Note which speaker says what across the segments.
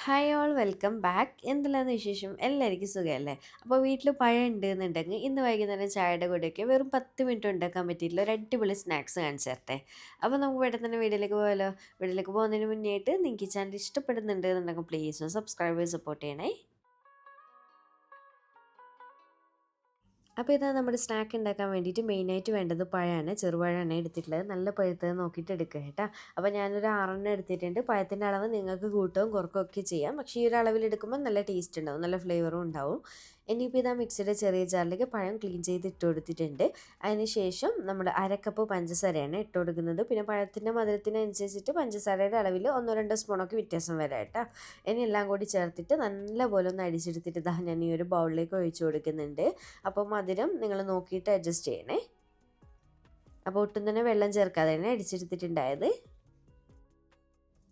Speaker 1: Hi all welcome back. എന്തെല്ലാന്ന് വിശേഷം? എല്ലാവർക്കും സുഖമല്ലേ? അപ്പോൾ വീട്ടിൽ പഴം ഉണ്ടെന്നുണ്ടെങ്കിൽ ഇന്ന് വൈകുന്നേരം ചായയുടെ കൂടെയൊക്കെ വെറും 10 മിനിറ്റ് ഉണ്ടാക്കാൻ പറ്റിയിട്ടുള്ള ഒരു അടിപൊളി സ്നാക്സ് കാണിച്ചു തരട്ടെ. അപ്പോൾ നമുക്ക് പെട്ടെന്ന് തന്നെ വീഡിയോയിലേക്ക് പോകാമല്ലോ. വീഡിയോയിലേക്ക് പോകുന്നതിന് മുന്നേ ആയിട്ട് നിങ്ങൾക്ക് ഈ ചാനൽ ഇഷ്ടപ്പെടുന്നുണ്ട് എന്നുണ്ടെങ്കിൽ പ്ലീസ് ഒന്ന് സബ്സ്ക്രൈബ് ചെയ്ത് സപ്പോർട്ട് ചെയ്യണേ. അപ്പോൾ ഇതാ നമ്മുടെ സ്നാക്ക് ഉണ്ടാക്കാൻ വേണ്ടിയിട്ട് മെയിനായിട്ട് വേണ്ടത് പഴമാണ്. ചെറുപഴമാണ് എടുത്തിട്ടുള്ളത്. നല്ല പഴുത്തത് നോക്കിയിട്ട് എടുക്കുക കേട്ടോ. അപ്പോൾ ഞാനൊരു 6 എടുത്തിട്ടുണ്ട്. പഴത്തിൻ്റെ അളവ് നിങ്ങൾക്ക് കൂട്ടവും കുറക്കുകയും ഒക്കെ ചെയ്യാം. പക്ഷേ ഈ ഒരു അളവിൽ എടുക്കുമ്പോൾ നല്ല ടേസ്റ്റ് ഉണ്ടാവും, നല്ല ഫ്ലേവറും ഉണ്ടാവും. ഇനിയിപ്പോൾ ഇതാ മിക്സിയുടെ ചെറിയ ജാറിലേക്ക് പഴം ക്ലീൻ ചെയ്ത് ഇട്ട് കൊടുത്തിട്ടുണ്ട്. അതിന് ശേഷം നമ്മൾ അരക്കപ്പ് പഞ്ചസാരയാണ് ഇട്ട് കൊടുക്കുന്നത്. പിന്നെ പഴത്തിൻ്റെ മധുരത്തിനനുസരിച്ചിട്ട് പഞ്ചസാരയുടെ അളവിൽ 1-2 സ്പൂണൊക്കെ വ്യത്യാസം വരാം കേട്ടോ. ഇനി എല്ലാം കൂടി ചേർത്തിട്ട് നല്ലപോലെ ഒന്ന് അടിച്ചെടുത്തിട്ട് ഇതാ ഞാൻ ഈ ഒരു ബൗളിലേക്ക് ഒഴിച്ചു കൊടുക്കുന്നുണ്ട്. അപ്പോൾ മധുരം നിങ്ങൾ നോക്കിയിട്ട് അഡ്ജസ്റ്റ് ചെയ്യണേ. അപ്പോൾ ഒട്ടും തന്നെ വെള്ളം ചേർക്കാതെയാണ് അടിച്ചെടുത്തിട്ടുണ്ടായത്.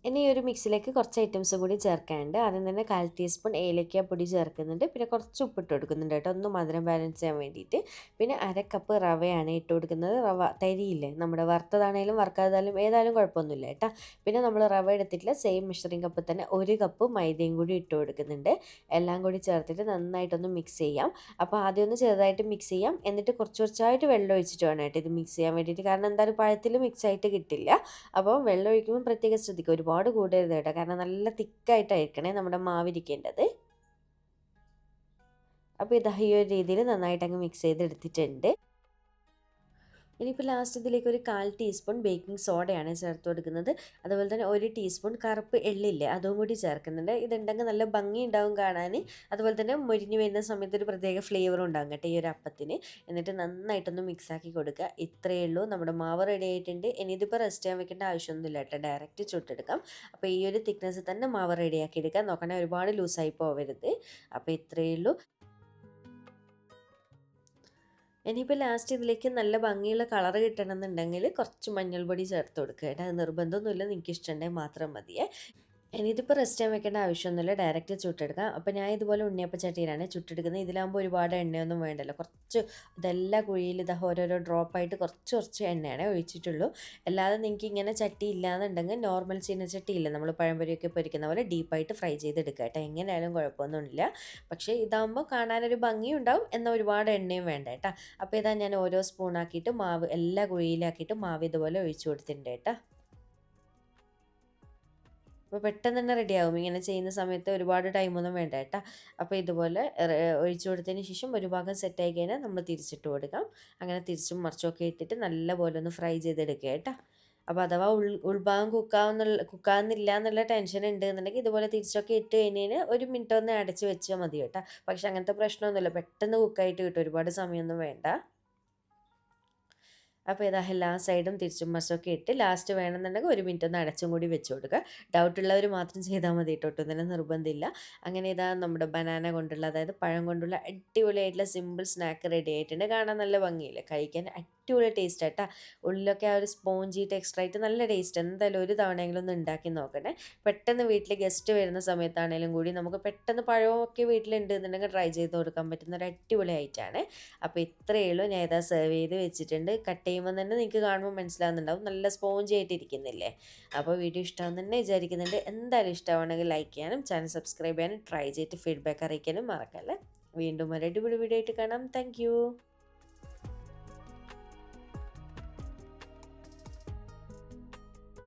Speaker 1: ഇനി ഈ ഒരു മിക്സിലേക്ക് കുറച്ച് ഐറ്റംസ് കൂടി ചേർക്കാനുണ്ട്. ആദ്യം തന്നെ 1/4 ടീസ്പൂൺ ഏലക്ക പൊടി ചേർക്കുന്നുണ്ട്. പിന്നെ കുറച്ച് ഉപ്പിട്ട് കൊടുക്കുന്നുണ്ട് കേട്ടോ, ഒന്ന് മധുരം ബാലൻസ് ചെയ്യാൻ വേണ്ടിയിട്ട്. പിന്നെ 1/2 കപ്പ് റവയാണ് ഇട്ട് കൊടുക്കുന്നത്. റവ തരിയില്ലേ, നമ്മുടെ വറുത്തതാണേലും വറുക്കാതായാലും ഏതായാലും കുഴപ്പമൊന്നുമില്ല കേട്ടോ. പിന്നെ നമ്മൾ റവ എടുത്തിട്ടില്ല, സെയിം മെഷറിംഗ് കപ്പ് തന്നെ 1 കപ്പ് മൈദയും കൂടി ഇട്ട് കൊടുക്കുന്നുണ്ട്. എല്ലാം കൂടി ചേർത്തിട്ട് നന്നായിട്ടൊന്ന് മിക്സ് ചെയ്യാം. അപ്പോൾ ആദ്യം ഒന്ന് ചെറുതായിട്ട് മിക്സ് ചെയ്യാം, എന്നിട്ട് കുറച്ച് കുറച്ചായിട്ട് വെള്ളം ഒഴിച്ചിട്ട് വേണം കേട്ടോ ഇത് മിക്സ് ചെയ്യാൻ വേണ്ടിയിട്ട്. കാരണം എന്തായാലും പഴത്തിൽ മിക്സ് ആയിട്ട് കിട്ടില്ല. അപ്പോൾ വെള്ളം ഒഴിക്കുമ്പോൾ പ്രത്യേകം ശ്രദ്ധിക്കുക, ഒരുപാട് കൂടരുത് കേട്ടോ. കാരണം നല്ല തിക്കായിട്ടായിരിക്കണേ നമ്മുടെ മാവിരിക്കേണ്ടത്. അപ്പോൾ ഇതാ ഈ ഒരു രീതിയിൽ നന്നായിട്ട് അങ്ങ് മിക്സ് ചെയ്തെടുത്തിട്ടുണ്ട്. ഇനിയിപ്പോൾ ലാസ്റ്റ് ഇതിലേക്ക് ഒരു 1/4 ടീസ്പൂൺ ബേക്കിംഗ് സോഡയാണ് ചേർത്ത് കൊടുക്കുന്നത്. അതുപോലെ തന്നെ 1 ടീസ്പൂൺ കറുപ്പ് എള്ളില്ലേ, അതും കൂടി ചേർക്കുന്നുണ്ട്. ഇതുണ്ടെങ്കിൽ നല്ല ഭംഗി ഉണ്ടാവും കാണാൻ. അതുപോലെ തന്നെ മൊരിഞ്ഞ് വരുന്ന സമയത്ത് ഒരു പ്രത്യേക ഫ്ലേവറും ഉണ്ടാകും കേട്ടോ ഈ ഒരു അപ്പത്തിന്. എന്നിട്ട് നന്നായിട്ടൊന്ന് മിക്സാക്കി കൊടുക്കുക. ഇത്രയേ ഉള്ളൂ, നമ്മുടെ മാവ് റെഡി ആയിട്ടുണ്ട്. ഇനി ഇതിപ്പോൾ റെസ്റ്റ് ചെയ്യാൻ വെക്കേണ്ട ആവശ്യമൊന്നുമില്ല കേട്ടോ, ഡയറക്റ്റ് ചുട്ടെടുക്കാം. അപ്പോൾ ഈ ഒരു തിക്നെസ് തന്നെ മാവ് റെഡിയാക്കി എടുക്കാം. നോക്കണേ ഒരുപാട് ലൂസായി പോവരുത്. അപ്പോൾ ഇത്രയേ ഉള്ളൂ. ഇനിയിപ്പോൾ ലാസ്റ്റ് ഇതിലേക്ക് നല്ല ഭംഗിയുള്ള കളർ കിട്ടണമെന്നുണ്ടെങ്കിൽ കുറച്ച് മഞ്ഞൾപ്പൊടി ചേർത്ത് കൊടുക്കുക കേട്ടോ. അത് നിർബന്ധമൊന്നുമില്ല, നിങ്ങൾക്ക് ഇഷ്ടമുണ്ടെങ്കിൽ മാത്രം മതിയേ. ഇനി ഇതിപ്പോൾ റെസ്റ്റ് ചെയ്യാൻ വെക്കേണ്ട ആവശ്യമൊന്നുമില്ല, ഡയറക്റ്റ് ചുട്ടെടുക്കാം. അപ്പോൾ ഞാൻ ഇതുപോലെ ഉണ്ണിയപ്പം ചട്ടിയിലാണ് ചുട്ടെടുക്കുന്നത്. ഇതിലാകുമ്പോൾ ഒരുപാട് എണ്ണയൊന്നും വേണ്ടല്ലോ. കുറച്ച് ഇതെല്ലാ കുഴിയിൽ ഇതാ ഓരോരോ ഡ്രോപ്പായിട്ട് കുറച്ച് കുറച്ച് എണ്ണയാണ് ഒഴിച്ചിട്ടുള്ളൂ. അല്ലാതെ നിങ്ങൾക്ക് ഇങ്ങനെ ചട്ടി ഇല്ലാന്നുണ്ടെങ്കിൽ നോർമൽ ചീനച്ചട്ടി ഇല്ല, നമ്മൾ പഴംപൊരിയൊക്കെ പൊരിക്കുന്ന പോലെ ഡീപ്പായിട്ട് ഫ്രൈ ചെയ്തെടുക്കുക കേട്ടോ. എങ്ങനെയായാലും കുഴപ്പമൊന്നുമില്ല. പക്ഷേ ഇതാകുമ്പോൾ കാണാനൊരു ഭംഗിയും ഉണ്ടാവും, എന്നാൽ ഒരുപാട് എണ്ണയും വേണ്ട കേട്ടോ. അപ്പോൾ ഇതാ ഞാൻ ഓരോ സ്പൂണാക്കിയിട്ട് മാവ് എല്ലാ കുഴിയിലാക്കിയിട്ട് മാവ് ഇതുപോലെ ഒഴിച്ചു കൊടുത്തിട്ടുണ്ട് കേട്ടോ. അപ്പോൾ പെട്ടെന്ന് തന്നെ റെഡിയാകും ഇങ്ങനെ ചെയ്യുന്ന സമയത്ത്, ഒരുപാട് ടൈമൊന്നും വേണ്ട കേട്ടോ. അപ്പോൾ ഇതുപോലെ ഒഴിച്ചു കൊടുത്തതിന് ശേഷം ഒരു ഭാഗം സെറ്റായി കഴിഞ്ഞാൽ നമ്മൾ തിരിച്ചിട്ട് കൊടുക്കാം. അങ്ങനെ തിരിച്ചും മറിച്ചൊക്കെ ഇട്ടിട്ട് നല്ലപോലെ ഒന്ന് ഫ്രൈ ചെയ്തെടുക്കുക കേട്ടോ. അപ്പോൾ അഥവാ ഉൾഭാഗം കുക്കാവുന്നില്ല എന്നുള്ള ടെൻഷൻ ഉണ്ട് എന്നുണ്ടെങ്കിൽ ഇതുപോലെ തിരിച്ചൊക്കെ ഇട്ട് കഴിഞ്ഞാൽ 1 മിനിറ്റ് ഒന്ന് അടച്ച് വെച്ചാൽ മതി കേട്ടോ. പക്ഷെ അങ്ങനത്തെ പ്രശ്നമൊന്നുമില്ല, പെട്ടെന്ന് കുക്കായിട്ട് കിട്ടും, ഒരുപാട് സമയമൊന്നും വേണ്ട. അപ്പോൾ ഇതാ എല്ലാ സൈഡും തിരിച്ചും മറിച്ചൊക്കെ ഇട്ട് ലാസ്റ്റ് വേണമെന്നുണ്ടെങ്കിൽ 1 മിനിറ്റ് ഒന്ന് അടച്ചും കൂടി വെച്ച് കൊടുക്കുക. ഡൗട്ടുള്ളവർ മാത്രം ചെയ്താൽ മതി കേട്ടോ, ഒട്ടും തന്നെ നിർബന്ധമില്ല. അങ്ങനെ ഇതാ നമ്മുടെ ബനാന കൊണ്ടുള്ള, അതായത് പഴം കൊണ്ടുള്ള അടിപൊളിയായിട്ടുള്ള സിമ്പിൾ സ്നാക്ക് റെഡി ആയിട്ടുണ്ട്. കാണാൻ നല്ല ഭംഗിയില്ല, കഴിക്കാൻ അടിപൊളി ടേസ്റ്റ് ആട്ടാ. ഉള്ളിലൊക്കെ ആ ഒരു സ്പോഞ്ചി ടെക്സ്ചർ ആയിട്ട് നല്ല ടേസ്റ്റ്. എന്തായാലും ഒരു തവണയെങ്കിലും ഒന്ന് ഉണ്ടാക്കി നോക്കണേ. പെട്ടെന്ന് വീട്ടിൽ ഗസ്റ്റ് വരുന്ന സമയത്താണെങ്കിലും കൂടി നമുക്ക് പെട്ടെന്ന് പഴമൊക്കെ വീട്ടിലുണ്ട് എന്നുണ്ടെങ്കിൽ ട്രൈ ചെയ്ത് കൊടുക്കാൻ പറ്റുന്ന ഒരു അടിപൊളി ഐറ്റമാണ്. അപ്പോൾ ഇത്രയേ ഉള്ളൂ. ഞാൻ ഇതാ സെർവ് ചെയ്ത് വെച്ചിട്ടുണ്ട്. കട്ട് ചെയ്യുമ്പോൾ തന്നെ നിങ്ങൾക്ക് കാണുമ്പോൾ മനസ്സിലാകുന്നുണ്ടാവും, നല്ല സ്പോഞ്ചി ആയിട്ട് ഇരിക്കുന്നില്ലേ. അപ്പോൾ വീഡിയോ ഇഷ്ടമാണെന്ന് തന്നെ വിചാരിക്കുന്നുണ്ട്. എന്തായാലും ഇഷ്ടമാണെങ്കിൽ ലൈക്ക് ചെയ്യാനും ചാനൽ സബ്സ്ക്രൈബ് ചെയ്യാനും ട്രൈ ചെയ്തിട്ട് ഫീഡ്ബാക്ക് അറിയിക്കാനും മറക്കല്ലേ. വീണ്ടും ഒരു അടിപൊളി വീഡിയോ ആയിട്ട് കാണാം. താങ്ക്